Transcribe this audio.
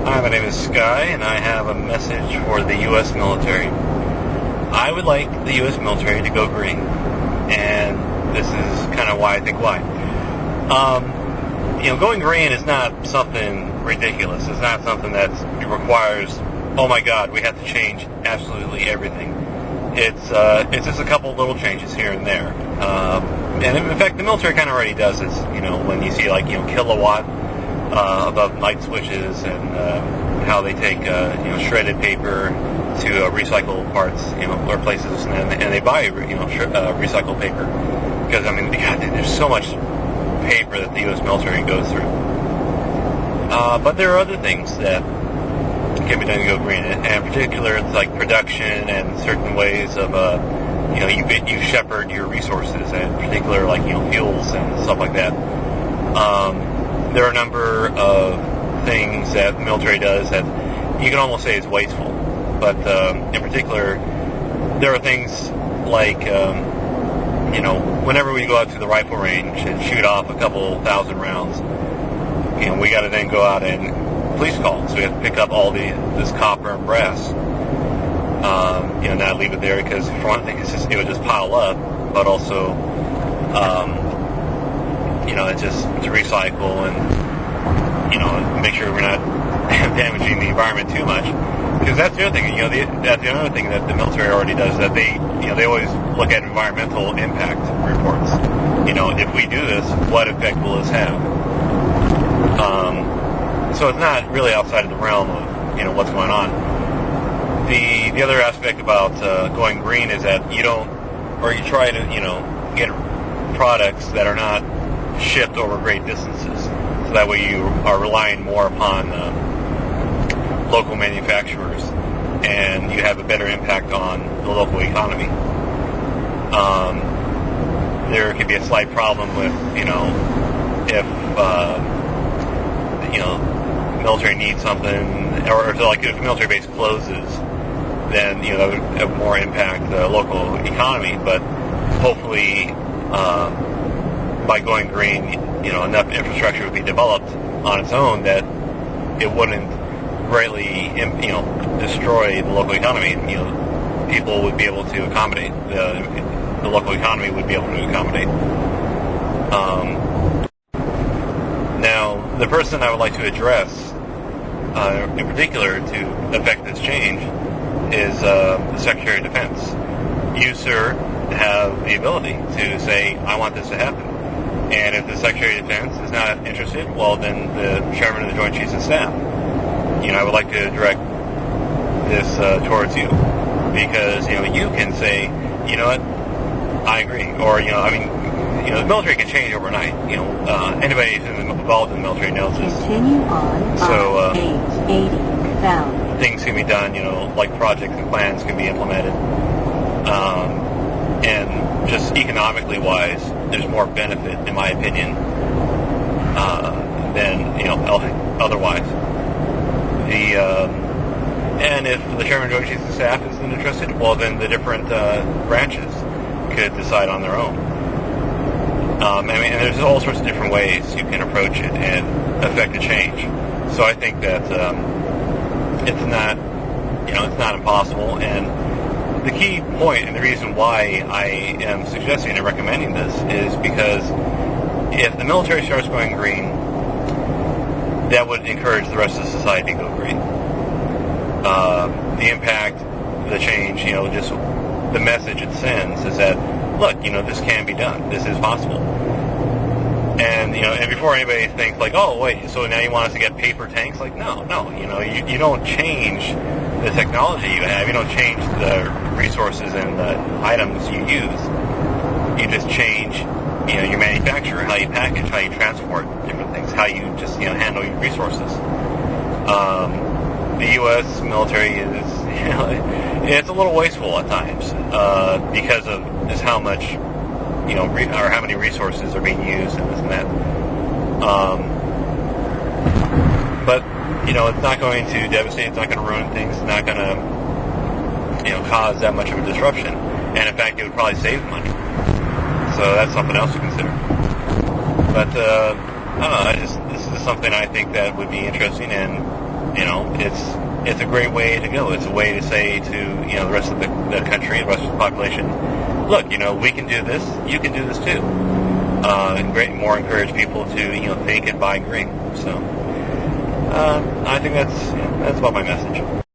Hi, my name is Sky, and I have a message for the U.S. military. I would like the U.S. military to go green, and this is kind of why I think why. Going green is not something ridiculous. It's not something that requires, oh my God, we have to change absolutely everything. It's just a couple little changes here and there. And in fact, the military kind of already does this. When you see kilowatt above light switches and how they take shredded paper to recycle parts, or places, and they buy recycled paper because there's so much paper that the U.S. military goes through. But there are other things that can be done to go green, and in particular, it's like production and certain ways of you shepherd your resources, and in particular fuels and stuff like that. There are a number of things that the military does that you can almost say is wasteful, but in particular, there are things like whenever we go out to the rifle range and shoot off a couple thousand rounds, we got to then go out and police call, so we have to pick up all this copper and brass. Not leave it there because for one thing, it would just pile up, but also, to recycle and make sure we're not damaging the environment too much. Because that's the other thing. That's the other thing that the military already does. That they always look at environmental impact reports. If we do this, what effect will this have? So it's not really outside of the realm of what's going on. The other aspect about going green is that you try to get products that are not shipped over great distances, so that way you are relying more upon local manufacturers, and you have a better impact on the local economy. There could be a slight problem with if military needs something, or if the military base closes, then that would have more impact the local economy. But hopefully, by going green, enough infrastructure would be developed on its own that it wouldn't greatly, destroy the local economy. People would be able to accommodate. The local economy would be able to accommodate. Now, the person I would like to address, in particular, to affect this change, is the Secretary of Defense. You, sir, have the ability to say, I want this to happen. And if the Secretary of Defense is not interested, well, then the Chairman of the Joint Chiefs of Staff. I would like to direct this towards you, because you can say, you know what, I agree, or the military can change overnight. Anybody who's involved in the military knows this. Continue on. So 80 down. Things can be done, like projects and plans can be implemented, and just economically wise, there's more benefit, in my opinion, than otherwise. And if the Chairman of the Joint Chiefs of Staff isn't interested, well, then the different branches could decide on their own. And there's all sorts of different ways you can approach it and affect a change. So I think that it's not impossible. And the key point and the reason why I am suggesting and recommending this is because if the military starts going green, that would encourage the rest of society to go green. The impact, the change, just the message it sends is that, look, this can be done. This is possible. And, and before anybody thinks oh, wait, so now you want us to get paper tanks? No, you don't change the technology you have. You don't change the resources and the items you use. You just change, your manufacturer, how you package, how you transport different things, how you just, handle your resources. The U.S. military is, it's a little wasteful at times because of just how much, or how many resources are being used and this and that. But, it's not going to devastate, it's not going to ruin things, it's not going to, cause that much of a disruption. And in fact, it would probably save money. So that's something else to consider. But, I don't know, this is something I think that would be interesting, and it's a great way to go. It's a way to say to the rest of the country, the rest of the population, look, we can do this. You can do this too. And more encourage people to think and buy green. So I think that's about my message.